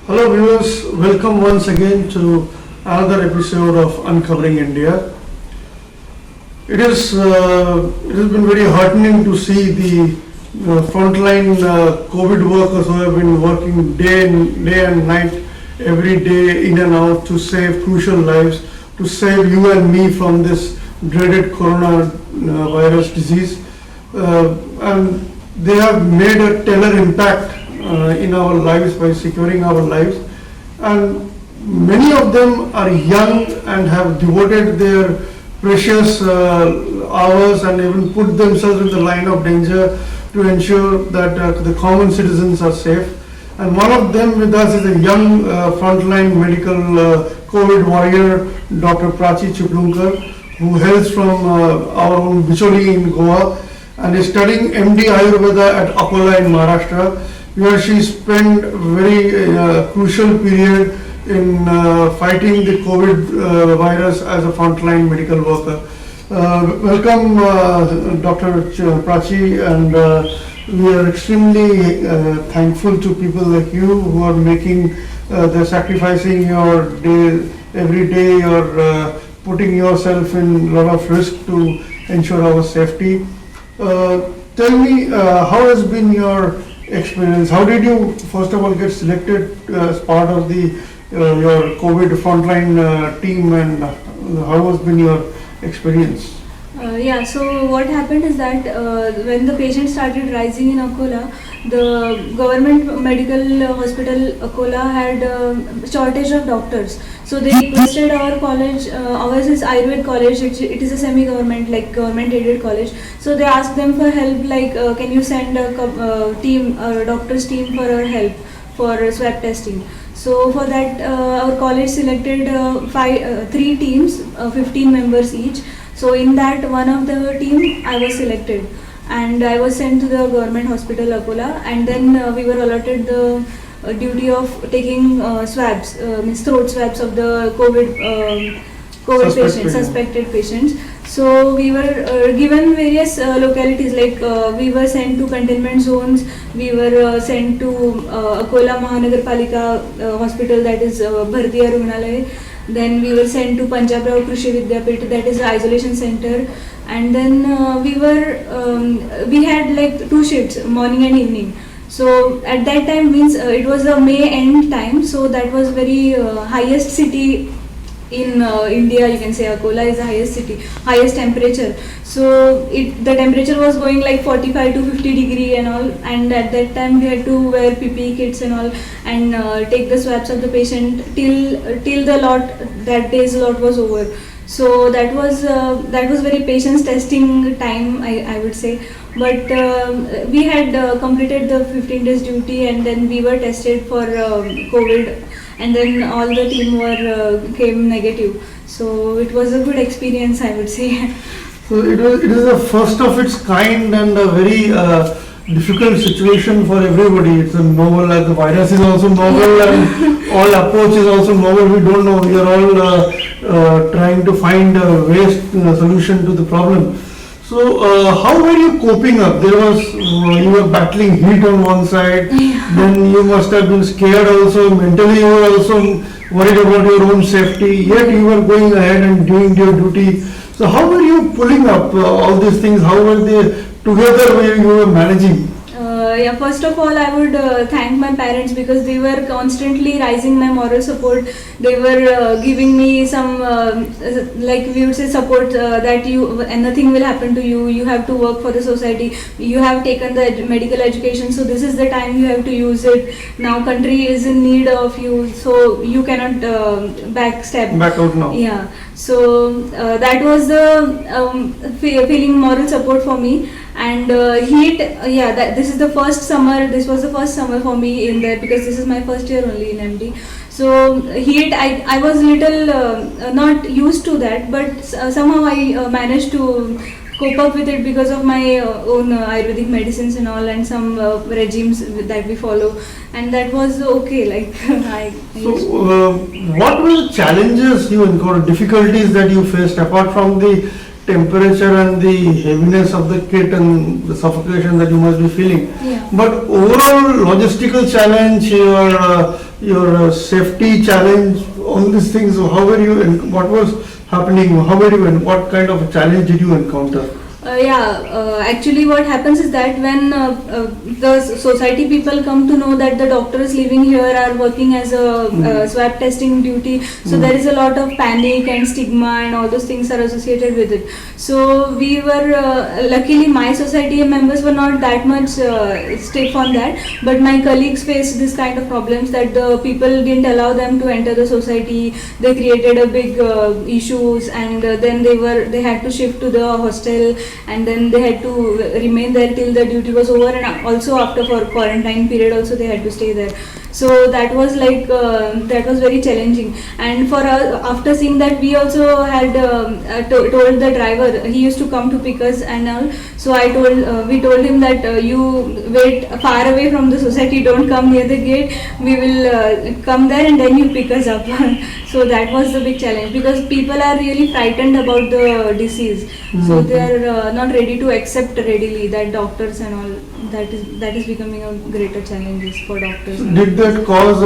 Hello viewers, welcome once again to another episode of Uncovering India. It has been very heartening to see the frontline COVID workers who have been working day and night, every day in and out to save crucial lives, to save you and me from this dreaded coronavirus disease. And they have made a stellar impact in our lives by securing our lives, and many of them are young and have devoted their precious hours and even put themselves in the line of danger to ensure that the common citizens are safe. And one of them with us is a young frontline medical COVID warrior, Dr Prachi Chiplunkar, who hails from our own Bicholim in Goa and is studying M.D Ayurveda at Akola in Maharashtra, where she spent very crucial period in fighting the COVID virus as a frontline medical worker. Welcome, Dr. Prachi, and we are extremely thankful to people like you who are making, they're sacrificing your day, every day you're putting yourself in a lot of risk to ensure our safety. Tell me, how has been your experience? How did you first of all get selected as part of the your COVID frontline team, and how has been your experience? So what happened is that when the patients started rising in Akola, the government medical hospital Akola had a shortage of doctors. So they requested our college, ours is Ayurved college, it is a semi-government, like government aided college. So they asked them for help, like can you send a team, a doctor's team for our help for swab testing. So for that our college selected three teams, 15 members each. So in that one of the team I was selected and I was sent to the government hospital Akola, and then we were allotted the duty of taking swabs, means throat swabs of the COVID patients, suspected patients. So we were given various localities, like we were sent to containment zones, we were sent to Akola Mahanagarpalika hospital, that is Bhartiya Rugnalaya. Then we were sent to Punjabrao Krishi Vidyapit, that is the isolation center. And then we had like 2 shifts, morning and evening. So at that time means it was the May end time, so that was very highest city in India, you can say. Akola is the highest city, highest temperature. So the temperature was going like 45 to 50 degree and all, and at that time we had to wear PPE kits and all, and take the swabs of the patient till that day's lot was over. So that was very patience testing time, I would say. But we had completed the 15 days duty, and then we were tested for COVID, and then all the team came negative. So it was a good experience, I would say. So it is a first of its kind and a very difficult situation for everybody. It's a novel, the virus is also novel, and all approach is also novel. We don't know. We are all trying to find a solution to the problem. So how were you coping up? There was you were battling heat on one side, then you must have been scared also. Mentally you were also worried about your own safety. Yet you were going ahead and doing your duty. So how were you pulling up all these things? How were they together? You were managing? First of all, I would thank my parents, because they were constantly rising my moral support. They were giving me some, like we would say, support that and nothing will happen to you. You have to work for the society. You have taken the medical education, so this is the time you have to use it. Now country is in need of you, so you cannot back out now. Yeah. So that was the feeling moral support for me. And heat, this is the first summer. This was the first summer for me in there, because this is my first year only in MD. So heat, I was little not used to that, but somehow I managed to cope up with it because of my own Ayurvedic medicines and all, and some regimes that we follow, and that was okay. Like what were the challenges you encountered, difficulties that you faced apart from the temperature and the heaviness of the kit and the suffocation that you must be feeling? Yeah. But overall logistical challenge, your your safety challenge, all these things. How were you? And what was happening? How were you? And what kind of a challenge did you encounter? Actually what happens is that when the society people come to know that the doctors living here are working as a swab testing duty, so there is a lot of panic and stigma and all those things are associated with it. So we were, luckily my society members were not that much stiff on that, but my colleagues faced this kind of problems that the people didn't allow them to enter the society. They created a big issues, and then they had to shift to the hostel, and then they had to remain there till the duty was over, and also after for quarantine period also they had to stay there. So that was like that was very challenging, and for us, after seeing that, we also had told the driver, he used to come to pick us and all. So we told him that you wait far away from the society, don't come near the gate, we will come there and then you pick us up. So that was the big challenge, because people are really frightened about the disease. So they are not ready to accept readily that doctors and all, that is becoming a greater challenge for doctors. Did that cause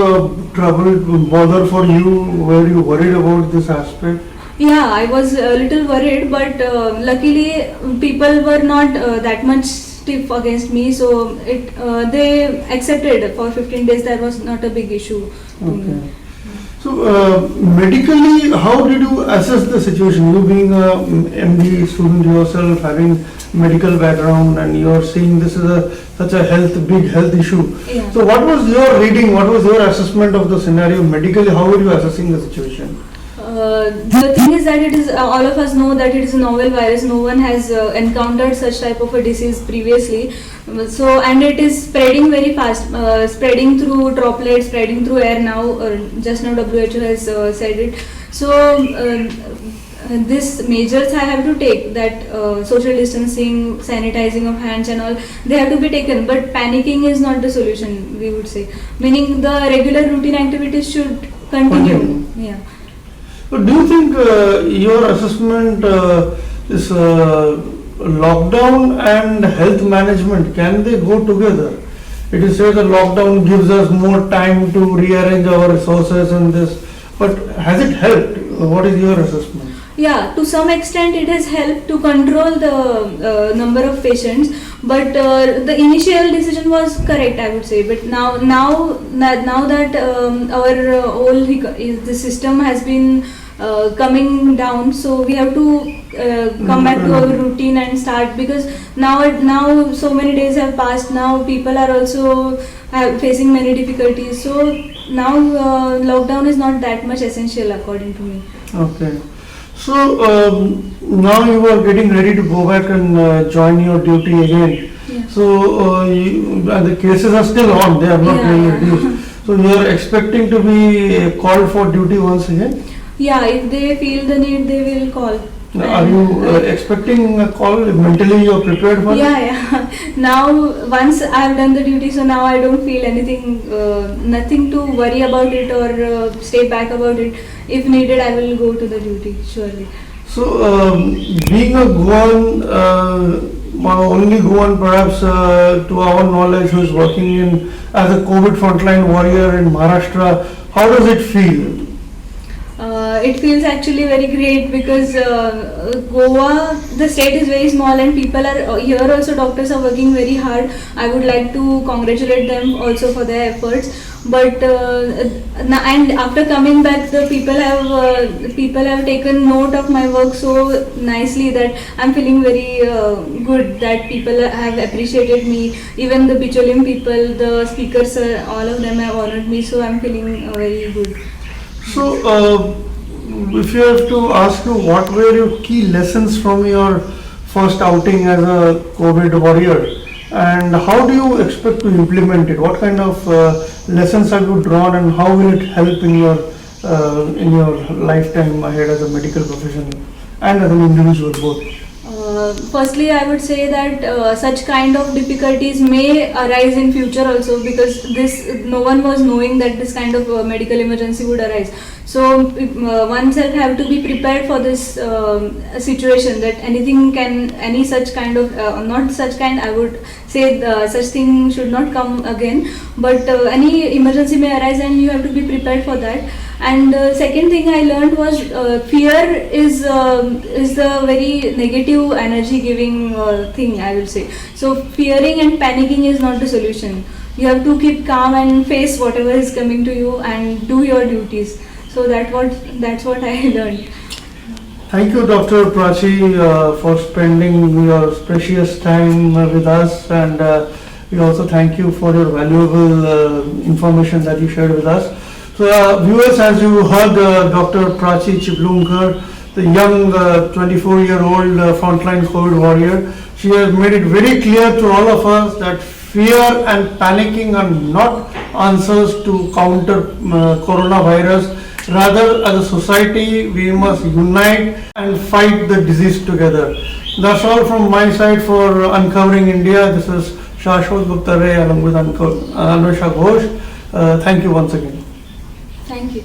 trouble, bother for you? Were you worried about this aspect? Yeah, I was a little worried, but luckily people were not that much stiff against me, so they accepted for 15 days. That was not a big issue to me. So medically, how did you assess the situation? You being a MD student yourself, having medical background, and you are seeing this is such a big health issue. Yeah. So what was your reading? What was your assessment of the scenario medically? How were you assessing the situation? The thing is that it is all of us know that it is a novel virus. No one has encountered such type of a disease previously. So, and it is spreading very fast, spreading through droplets, spreading through air now. Just now WHO has said it. So this measures I have to take, that social distancing, sanitizing of hands and all, they have to be taken. But panicking is not the solution, we would say. Meaning the regular routine activities should continue. Yeah. So do you think your assessment is lockdown and health management, can they go together? It is said that lockdown gives us more time to rearrange our resources and this, but has it helped? What is your assessment? Yeah, to some extent it has helped to control the number of patients, but the initial decision was correct, I would say. But now that our whole the system has been coming down, so we have to come back to our routine and start, because now so many days have passed. Now people are also facing many difficulties. So now lockdown is not that much essential according to me. Okay. So now you are getting ready to go back and join your duty again. Yeah. So the cases are still on, they are not really reduced. So you are expecting to be called for duty once again? Yeah, if they feel the need, they will call. Are you expecting a call? Mentally you are prepared for it? Yeah. Now, once I have done the duty, so now I don't feel anything, nothing to worry about it or stay back about it. If needed, I will go to the duty, surely. So, being a Goan, only Goan perhaps to our knowledge, who is working as a COVID frontline warrior in Maharashtra, how does it feel? It feels actually very great, because Goa, the state is very small and people are here also, doctors are working very hard. I would like to congratulate them also for their efforts. But and after coming back, the people have taken note of my work so nicely that I'm feeling very good that people have appreciated me. Even the Bicholim people, the speakers, all of them have honored me. So I'm feeling very good. So, if you have to ask you, what were your key lessons from your first outing as a COVID warrior, and how do you expect to implement it? What kind of lessons have you drawn, and how will it help in your lifetime ahead as a medical professional and as an individual both? Firstly, I would say that such kind of difficulties may arise in future also, because no one was knowing that this kind of medical emergency would arise. So oneself have to be prepared for this situation, that any such kind of not such kind, I would say such thing should not come again, but any emergency may arise and you have to be prepared for that. And second thing I learned was fear is the very negative energy giving thing, I will say. So fearing and panicking is not the solution. You have to keep calm and face whatever is coming to you and do your duties. So that's what I learned. Thank you, Dr. Prachi, for spending your precious time with us, and we also thank you for your valuable information that you shared with us. So, viewers, as you heard Dr. Prachi Chiplunkar, the young 24-year-old frontline COVID warrior, she has made it very clear to all of us that fear and panicking are not answers to counter coronavirus. Rather, as a society, we must unite and fight the disease together. That's all from my side for Uncovering India. This is Shashwat Gupta Ray along with Anusha Ghosh. Thank you once again. Thank you.